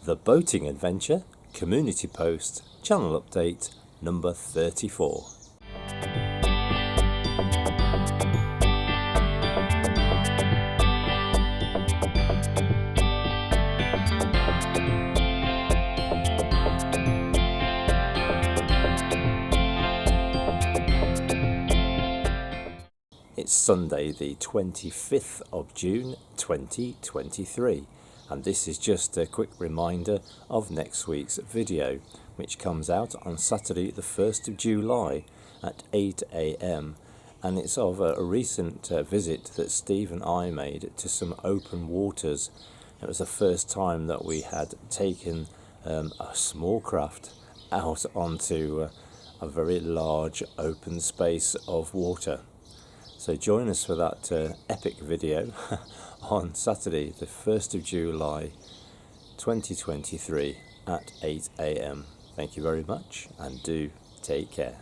The Boating Adventure Community Post Channel Update number 34. It's Sunday the 25th of June 2023, and this is just a quick reminder of next week's video, which comes out on Saturday the 1st of July at 8 AM, and it's of a recent visit that Steve and I made to some open waters. It was the first time that we had taken a small craft out onto a very large open space of water. So join us for that epic video on Saturday the 1st of July 2023 at 8 AM. Thank you very much and do take care.